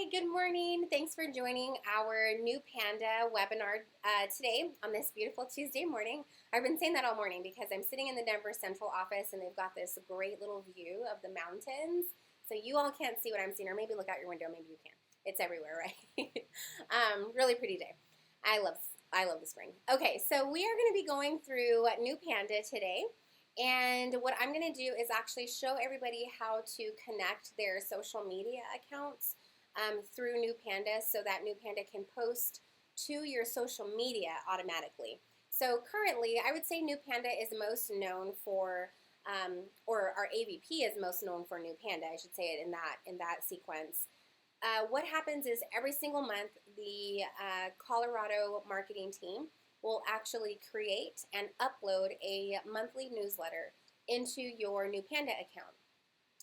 Hi, good morning. Thanks for joining our new Panda webinar today on this beautiful Tuesday morning. I've been saying that all morning because I'm sitting in the Denver Central office and they've got this great little view of the mountains. So you all can't see what I'm seeing, or maybe look out your window, maybe you can. It's everywhere, right? Really pretty day. I love the spring. Okay, so we are going to be going through new Panda today. And what I'm going to do is actually show everybody how to connect their social media accounts through New Panda so that New Panda can post to your social media automatically. So currently, I would say New Panda is most known for, or our AVP is most known for New Panda. I should say it in that sequence. What happens is every single month, the Colorado marketing team will actually create and upload a monthly newsletter into your New Panda account.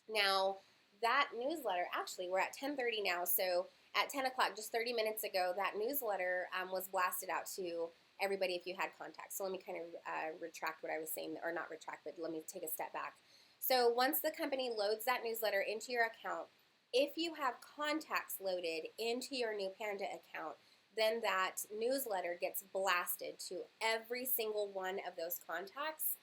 Now, that newsletter, actually, we're at 10:30 now, so at 10 o'clock, just 30 minutes ago, that newsletter was blasted out to everybody if you had contacts. So let me kind of retract what I was saying, or not retract, but let me take a step back. So once the company loads that newsletter into your account, if you have contacts loaded into your New Panda account, then that newsletter gets blasted to every single one of those contacts,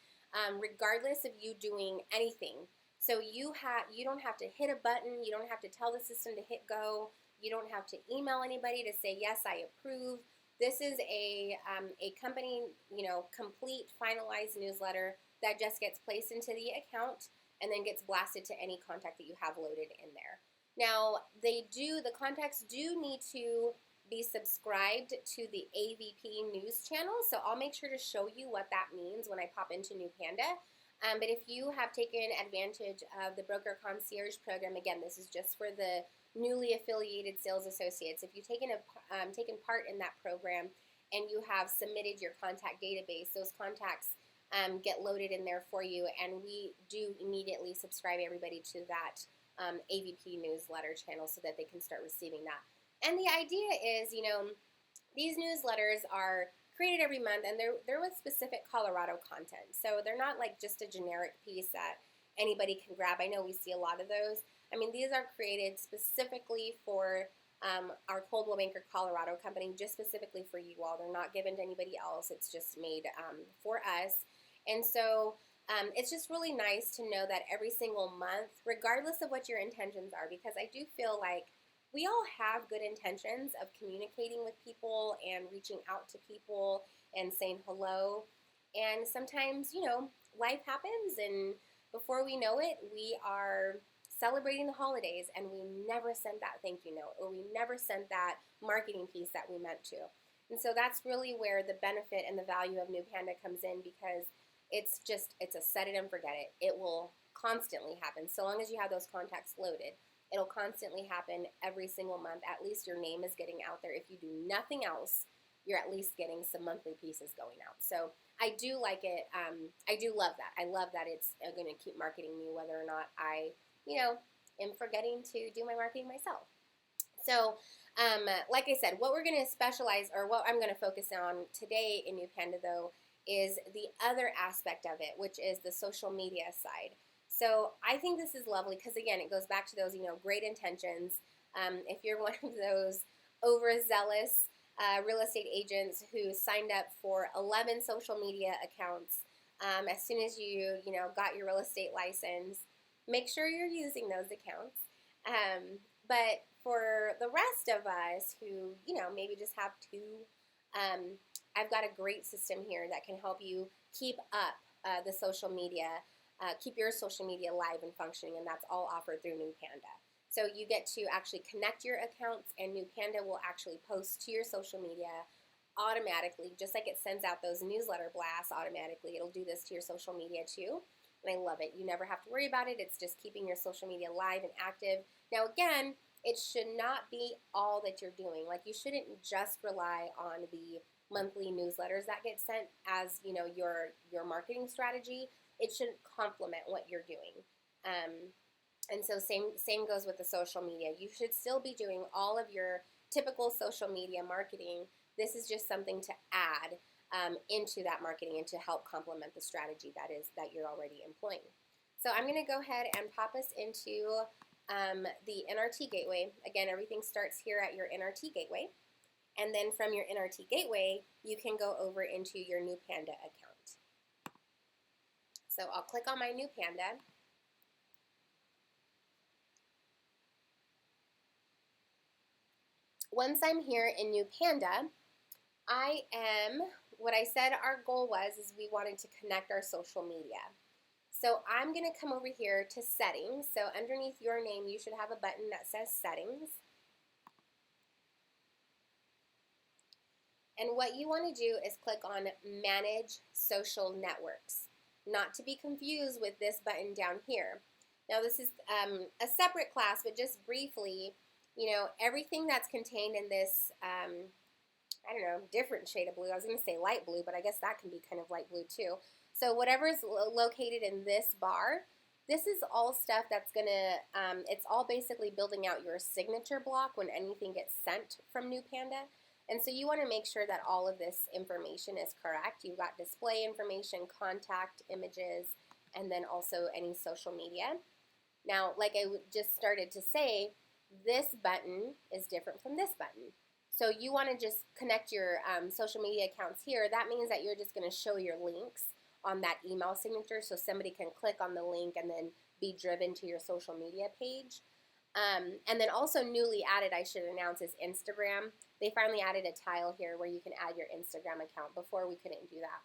regardless of you doing anything. So you don't have to hit a button, you don't have to tell the system to hit go, you don't have to email anybody to say, yes, I approve. This is a company, complete, finalized newsletter that just gets placed into the account and then gets blasted to any contact that you have loaded in there. Now, the contacts do need to be subscribed to the AVP news channel, so I'll make sure to show you what that means when I pop into New Panda. But if you have taken advantage of the Broker Concierge program, again, this is just for the newly affiliated sales associates. If you've taken part in that program and you have submitted your contact database, those contacts get loaded in there for you, and we do immediately subscribe everybody to that AVP newsletter channel so that they can start receiving that. And the idea is, these newsletters are created every month, and they're with specific Colorado content. So they're not like just a generic piece that anybody can grab. I know we see a lot of those. I mean, these are created specifically for our Coldwell Banker Colorado company, just specifically for you all. They're not given to anybody else. It's just made for us. And so it's just really nice to know that every single month, regardless of what your intentions are, because I do feel like we all have good intentions of communicating with people and reaching out to people and saying hello. And sometimes, life happens, and before we know it, we are celebrating the holidays and we never sent that thank you note, or we never sent that marketing piece that we meant to. And so that's really where the benefit and the value of New Panda comes in, because it's a set it and forget it. It will constantly happen. So long as you have those contacts loaded, it'll constantly happen every single month. At least your name is getting out there. If you do nothing else, you're at least getting some monthly pieces going out. So I do like it. I do love that. I love that it's going to keep marketing me whether or not I, am forgetting to do my marketing myself. So like I said, what we're going to specialize, or what I'm going to focus on today in New Panda, though, is the other aspect of it, which is the social media side. So I think this is lovely because, again, it goes back to those, great intentions. If you're one of those overzealous real estate agents who signed up for 11 social media accounts, as soon as you, got your real estate license, make sure you're using those accounts. But for the rest of us who, maybe just have two, I've got a great system here that can help you keep up the social media, keep your social media live and functioning, and that's all offered through New Panda. So you get to actually connect your accounts, and New Panda will actually post to your social media automatically, just like it sends out those newsletter blasts automatically. It'll do this to your social media too, and I love it. You never have to worry about it. It's just keeping your social media live and active. Now, again, it should not be all that you're doing. Like, you shouldn't just rely on the monthly newsletters that get sent as, your marketing strategy. It should complement what you're doing. And so same goes with the social media. You should still be doing all of your typical social media marketing. This is just something to add into that marketing and to help complement the strategy that you're already employing. So I'm going to go ahead and pop us into the NRT gateway. Again, everything starts here at your NRT gateway. And then from your NRT gateway, you can go over into your new Panda account. So I'll click on my new Panda. Once I'm here in new Panda, what I said our goal was is we wanted to connect our social media. So I'm going to come over here to settings. So underneath your name, you should have a button that says settings. And what you want to do is click on manage social networks, not to be confused with this button down here. Now this is a separate class, but just briefly, you know, everything that's contained in this, I don't know, different shade of blue. I was going to say light blue, but I guess that can be kind of light blue too. So whatever is located in this bar, this is all stuff that's going to, it's all basically building out your signature block when anything gets sent from New Panda. And so you want to make sure that all of this information is correct. You've got display information, contact images, and then also any social media. Now, like I just started to say, this button is different from this button. So you want to just connect your social media accounts here. That means that you're just going to show your links on that email signature so somebody can click on the link and then be driven to your social media page. And then also newly added, I should announce, is Instagram. They finally added a tile here where you can add your Instagram account. Before we couldn't do that.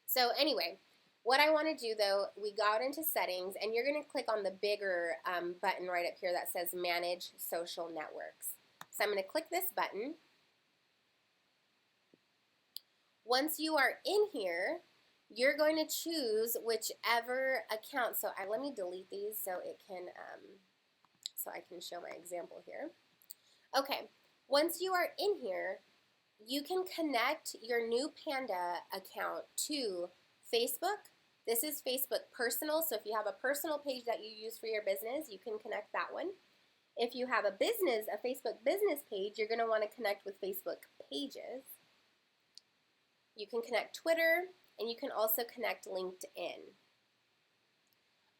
So anyway, what I want to do though, we got into settings and you're going to click on the bigger button right up here that says manage social networks. So I'm going to click this button. Once you are in here, you're going to choose whichever account. So let me delete these so it can, so I can show my example here. Okay, once you are in here, you can connect your new Panda account to Facebook. This is Facebook Personal, so if you have a personal page that you use for your business, you can connect that one. If you have a Facebook business page, you're going to want to connect with Facebook Pages. You can connect Twitter, and you can also connect LinkedIn.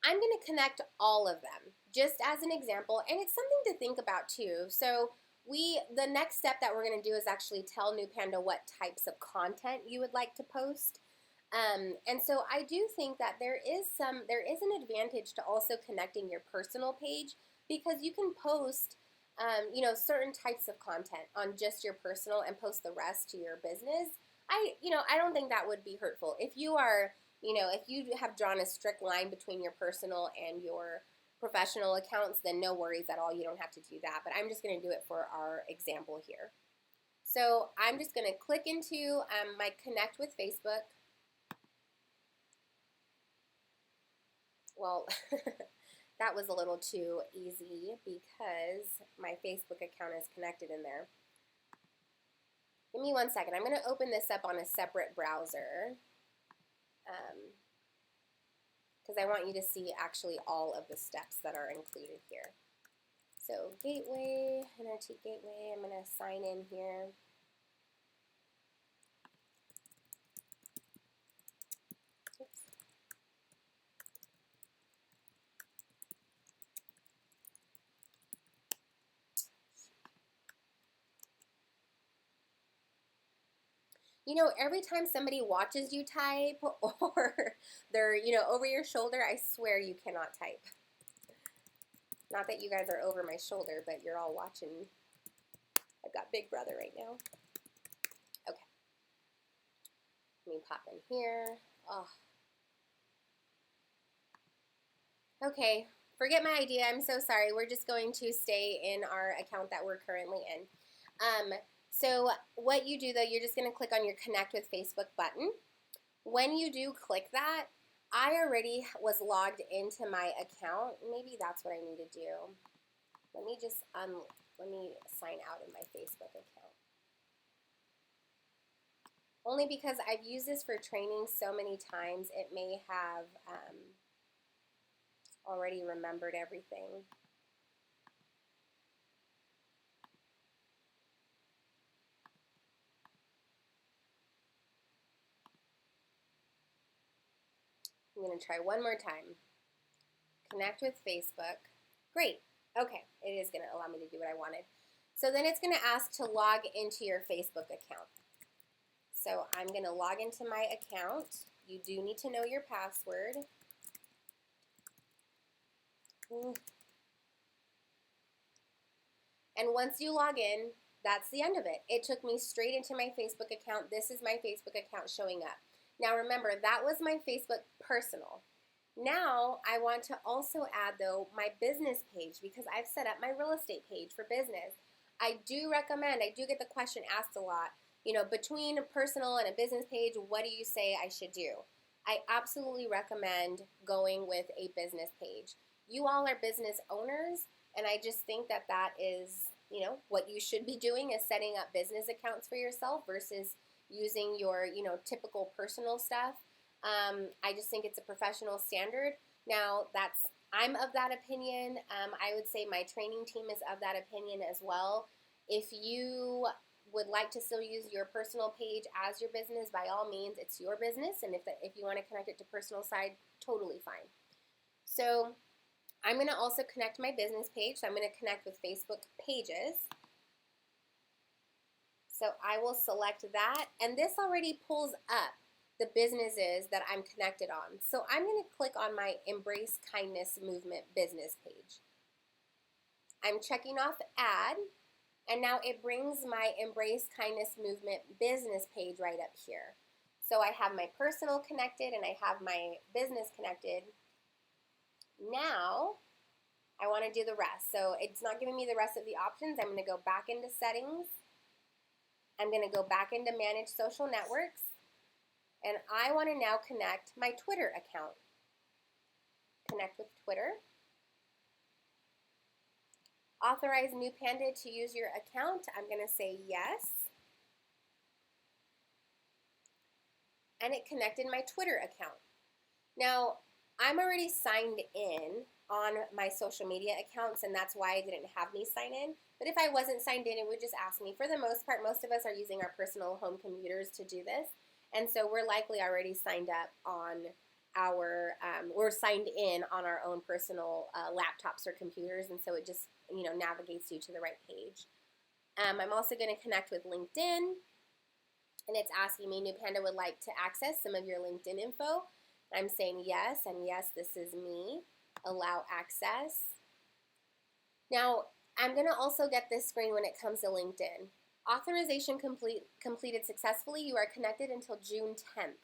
I'm going to connect all of them, just as an example, and it's something to think about too. So the next step that we're going to do is actually tell New Panda what types of content you would like to post. And so I do think that there is an advantage to also connecting your personal page, because you can post, you know, certain types of content on just your personal and post the rest to your business. I don't think that would be hurtful. If you are, you know, if you have drawn a strict line between your personal and your professional accounts, then no worries at all. You don't have to do that. But I'm just going to do it for our example here. So I'm just going to click into my Connect with Facebook. Well, that was a little too easy because my Facebook account is connected in there. Give me 1 second. I'm going to open this up on a separate browser because I want you to see actually all of the steps that are included here. So gateway, NRT gateway, I'm going to sign in here. Oops. You know, every time somebody watches you type or they're, you know, over your shoulder, I swear you cannot type. Not that you guys are over my shoulder, but you're all watching. I've got Big Brother right now. Okay. Let me pop in here. Oh. Okay, forget my idea. I'm so sorry. We're just going to stay in our account that we're currently in. So what you do, though, you're just going to click on your Connect with Facebook button. When you do click that, I already was logged into my account. Maybe that's what I need to do. Let me just let me sign out of my Facebook account. Only because I've used this for training so many times, it may have already remembered everything. I'm going to try one more time. Connect with Facebook. Great. Okay, it is going to allow me to do what I wanted. So then it's going to ask to log into your Facebook account. So I'm going to log into my account. You do need to know your password. And once you log in, that's the end of it. It took me straight into my Facebook account. This is my Facebook account showing up. Now remember, that was my Facebook personal. Now I want to also add, though, my business page because I've set up my real estate page for business. I do recommend, I do get the question asked a lot, you know, between a personal and a business page, what do you say I should do? I absolutely recommend going with a business page. You all are business owners, and I just think that that is, you know, what you should be doing is setting up business accounts for yourself versus using your, you know, typical personal stuff. I just think it's a professional standard. Now, I'm of that opinion. I would say my training team is of that opinion as well. If you would like to still use your personal page as your business, by all means, it's your business. And if you want to connect it to personal side, totally fine. So I'm going to also connect my business page. So I'm going to connect with Facebook pages. So I will select that. And this already pulls up the businesses that I'm connected on. So I'm going to click on my Embrace Kindness Movement business page. I'm checking off add, and now it brings my Embrace Kindness Movement business page right up here. So I have my personal connected and I have my business connected. Now I want to do the rest. So it's not giving me the rest of the options. I'm going to go back into settings. I'm going to go back into manage social networks. And I want to now connect my Twitter account. Connect with Twitter. Authorize New Panda to use your account. I'm going to say yes. And it connected my Twitter account. Now, I'm already signed in on my social media accounts, and that's why it didn't have me sign in. But if I wasn't signed in, it would just ask me. For the most part, most of us are using our personal home computers to do this. And so we're likely already signed up on our, we're signed in on our own personal laptops or computers. And so it just, you know, navigates you to the right page. I'm also going to connect with LinkedIn. And it's asking me, New Panda would like to access some of your LinkedIn info. I'm saying yes, and yes, this is me. Allow access. Now, I'm going to also get this screen when it comes to LinkedIn. Authorization completed successfully. You are connected until June 10th.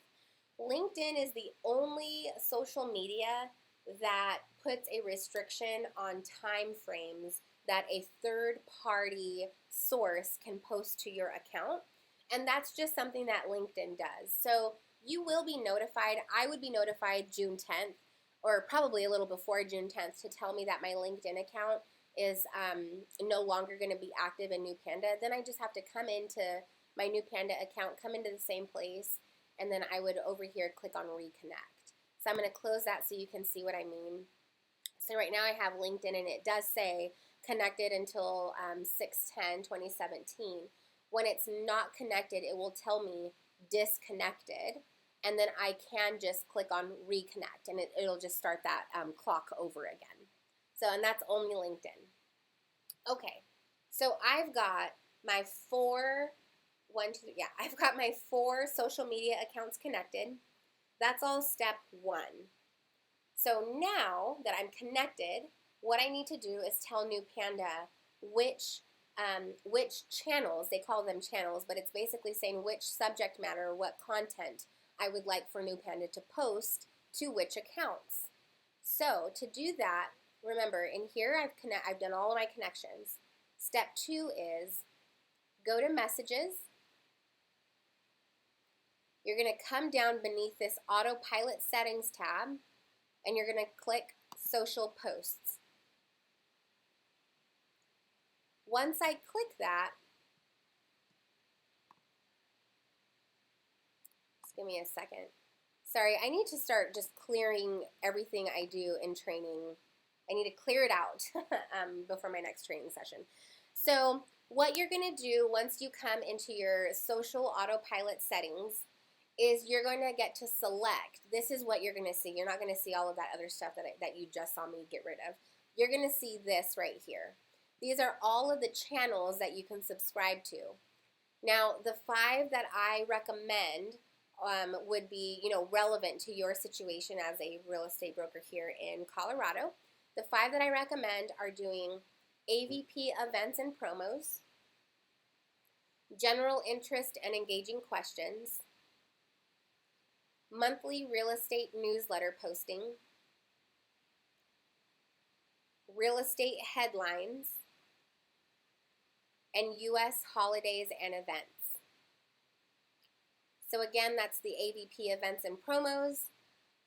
LinkedIn is the only social media that puts a restriction on time frames that a third-party source can post to your account. And that's just something that LinkedIn does. So you will be notified. I would be notified June 10th, or probably a little before June 10th, to tell me that my LinkedIn account is no longer going to be active in New Panda. Then I just have to come into my New Panda account, come into the same place, and then I would over here click on reconnect. So I'm going to close that so you can see what I mean. So right now I have LinkedIn, and it does say connected until 6/10/2017. When it's not connected, it will tell me disconnected, and then I can just click on reconnect, and it'll just start that clock over again. So, and that's only LinkedIn. Okay, so I've got my I've got my 4 social media accounts connected. That's all step 1. So now that I'm connected, what I need to do is tell New Panda which channels, they call them channels, but it's basically saying which subject matter, what content I would like for New Panda to post to which accounts. So to do that, remember, in here I've done all of my connections. Step 2 is go to Messages. You're going to come down beneath this Autopilot Settings tab, and you're going to click Social Posts. Once I click that, just give me a second. Sorry, I need to start just clearing everything I do in training. I need to clear it out before my next training session. So what you're going to do once you come into your social autopilot settings is you're going to get to select. This is what you're going to see. You're not going to see all of that other stuff that you just saw me get rid of. you're going to see this right here. These are all of the channels that you can subscribe to. Now, the 5 that I recommend would be, relevant to your situation as a real estate broker here in Colorado. The 5 that I recommend are doing AVP events and promos, general interest and engaging questions, monthly real estate newsletter posting, real estate headlines, and U.S. holidays and events. So again, that's the AVP events and promos,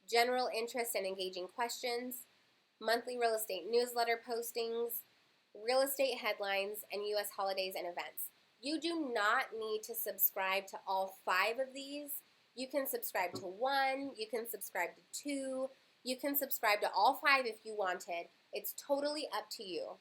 general interest and engaging questions, monthly real estate newsletter postings, real estate headlines, and U.S. holidays and events. You do not need to subscribe to all 5 of these. You can subscribe to 1, you can subscribe to 2, you can subscribe to all 5 if you wanted. It's totally up to you.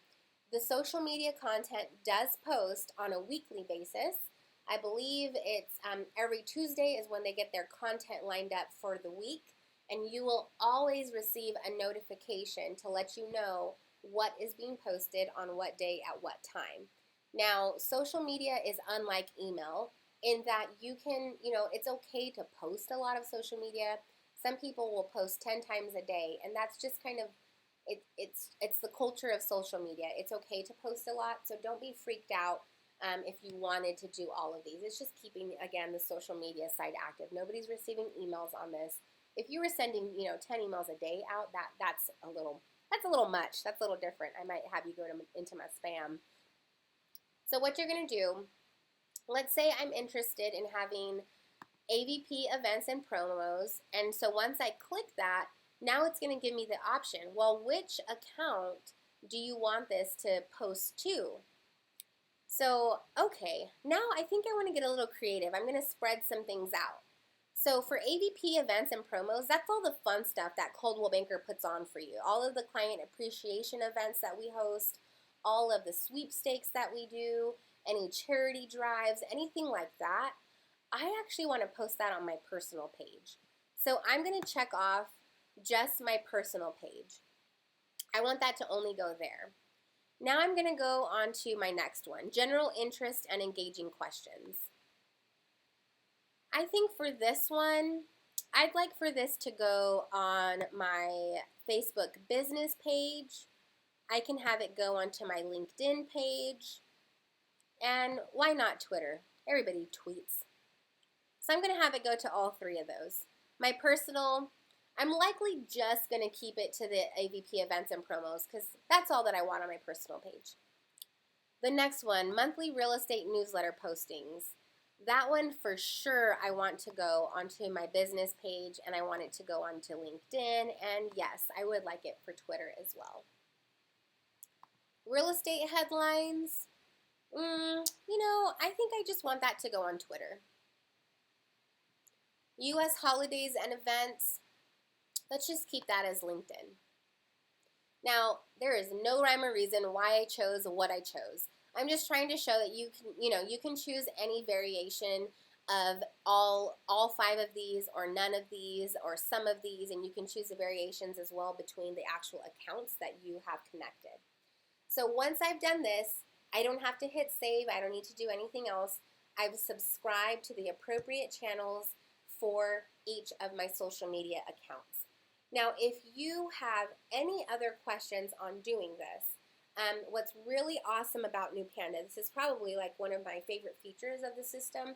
The social media content does post on a weekly basis. I believe it's every Tuesday is when they get their content lined up for the week, and you will always receive a notification to let you know what is being posted on what day at what time. Now, social media is unlike email in that you can, it's okay to post a lot of social media. Some people will post 10 times a day, and that's just kind of, it's the culture of social media. It's okay to post a lot, so don't be freaked out if you wanted to do all of these. It's just keeping, again, the social media side active. Nobody's receiving emails on this. If you were sending, 10 emails a day out, that's a little much. That's a little different. I might have you go into my spam. So what you're going to do, let's say I'm interested in having AVP events and promos, and so once I click that, now it's going to give me the option, well, which account do you want this to post to? So, okay, now I think I want to get a little creative. I'm going to spread some things out. So for AVP events and promos, that's all the fun stuff that Coldwell Banker puts on for you. All of the client appreciation events that we host, all of the sweepstakes that we do, any charity drives, anything like that. I actually want to post that on my personal page. So I'm going to check off just my personal page. I want that to only go there. Now I'm going to go on to my next one, general interest and engaging questions. I think for this one, I'd like for this to go on my Facebook business page. I can have it go onto my LinkedIn page. And why not Twitter? Everybody tweets. So I'm going to have it go to all 3 of those. My personal, I'm likely just going to keep it to the AVP events and promos because that's all that I want on my personal page. The next one, monthly real estate newsletter postings. That one for sure I want to go onto my business page, and I want it to go onto LinkedIn, and yes, I would like it for Twitter as well. Real estate headlines, I think I just want that to go on Twitter. U.S. holidays and events, let's just keep that as LinkedIn. Now, there is no rhyme or reason why I chose what I chose. I'm just trying to show that you can choose any variation of all 5 of these or none of these or some of these, and you can choose the variations as well between the actual accounts that you have connected. So once I've done this, I don't have to hit save. I don't need to do anything else. I've subscribed to the appropriate channels for each of my social media accounts. Now, if you have any other questions on doing this, what's really awesome about New Panda, this is probably like one of my favorite features of the system,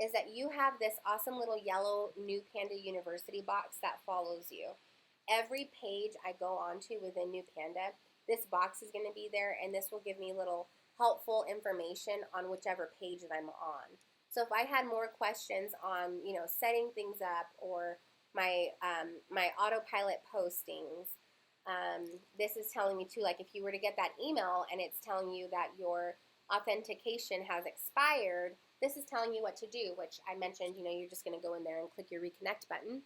is that you have this awesome little yellow New Panda University box that follows you. Every page I go onto within New Panda, this box is going to be there, and this will give me little helpful information on whichever page that I'm on. So if I had more questions on, setting things up or my autopilot postings, this is telling me too, like if you were to get that email and it's telling you that your authentication has expired, this is telling you what to do, which I mentioned, you're just going to go in there and click your reconnect button.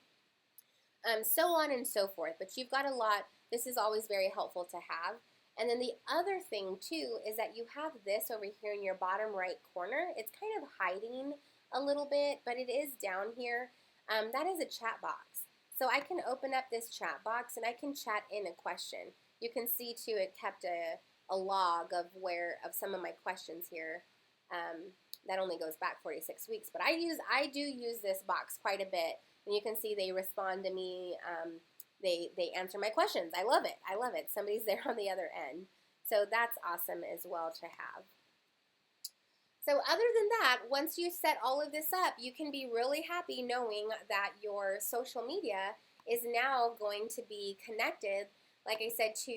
So on and so forth. But you've got a lot. This is always very helpful to have. And then the other thing too is that you have this over here in your bottom right corner. It's kind of hiding a little bit, but it is down here. That is a chat box. So I can open up this chat box and I can chat in a question. you can see too, it kept a log of some of my questions here. That only goes back 46 weeks, but I do use this box quite a bit, and you can see they respond to me. They answer my questions. I love it. I love it. Somebody's there on the other end. So that's awesome as well to have. So other than that, once you set all of this up, you can be really happy knowing that your social media is now going to be connected, like I said, to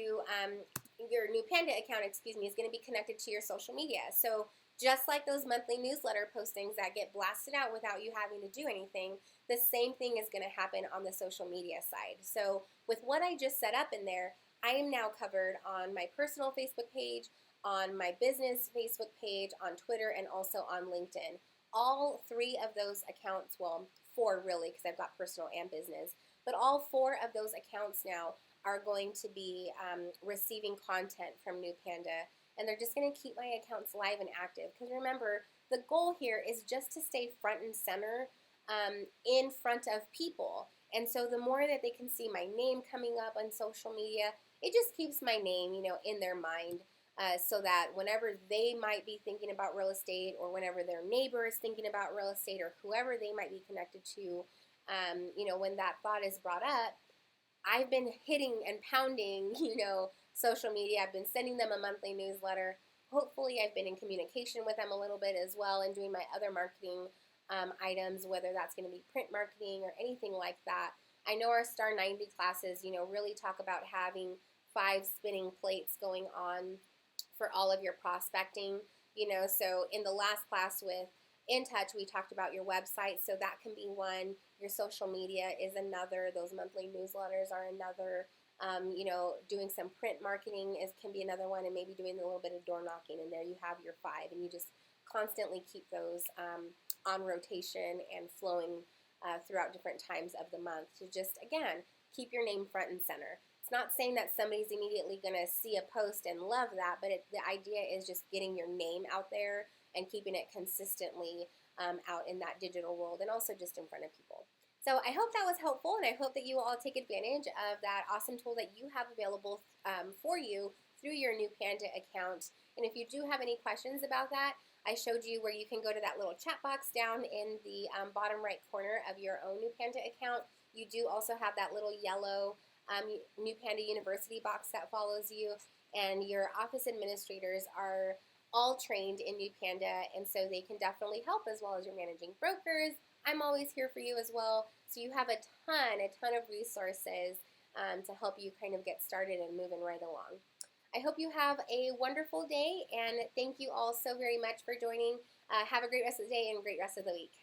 your new Panda account, is going to be connected to your social media. So just like those monthly newsletter postings that get blasted out without you having to do anything, the same thing is going to happen on the social media side. So with what I just set up in there, I am now covered on my personal Facebook page, on my business Facebook page, on Twitter, and also on LinkedIn. All 3 of those accounts, well, 4 really, because I've got personal and business, but all 4 of those accounts now are going to be receiving content from New Panda, and they're just going to keep my accounts live and active. Because remember, the goal here is just to stay front and center in front of people. And so the more that they can see my name coming up on social media, it just keeps my name, in their mind. So that whenever they might be thinking about real estate, or whenever their neighbor is thinking about real estate, or whoever they might be connected to, when that thought is brought up, I've been hitting and pounding, social media. I've been sending them a monthly newsletter. Hopefully I've been in communication with them a little bit as well, and doing my other marketing items, whether that's going to be print marketing or anything like that. I know our Star 90 classes, really talk about having 5 spinning plates going on for all of your prospecting, so in the last class with In Touch, we talked about your website, so that can be one. Your social media is another. Those monthly newsletters are another. Doing some print marketing can be another one, and maybe doing a little bit of door knocking, and there you have your 5, and you just constantly keep those on rotation and flowing throughout different times of the month to just, again, keep your name front and center. It's not saying that somebody's immediately going to see a post and love that, but the idea is just getting your name out there and keeping it consistently out in that digital world, and also just in front of people. So I hope that was helpful, and I hope that you all take advantage of that awesome tool that you have available for you through your new Panda account. And if you do have any questions about that, I showed you where you can go to that little chat box down in the bottom right corner of your own new Panda account. You do also have that little yellow New Panda University box that follows you, and your office administrators are all trained in New Panda, and so they can definitely help, as well as your managing brokers. I'm always here for you as well, so you have a ton of resources to help you kind of get started and moving right along. I hope you have a wonderful day, and thank you all so very much for joining. Have a great rest of the day and great rest of the week.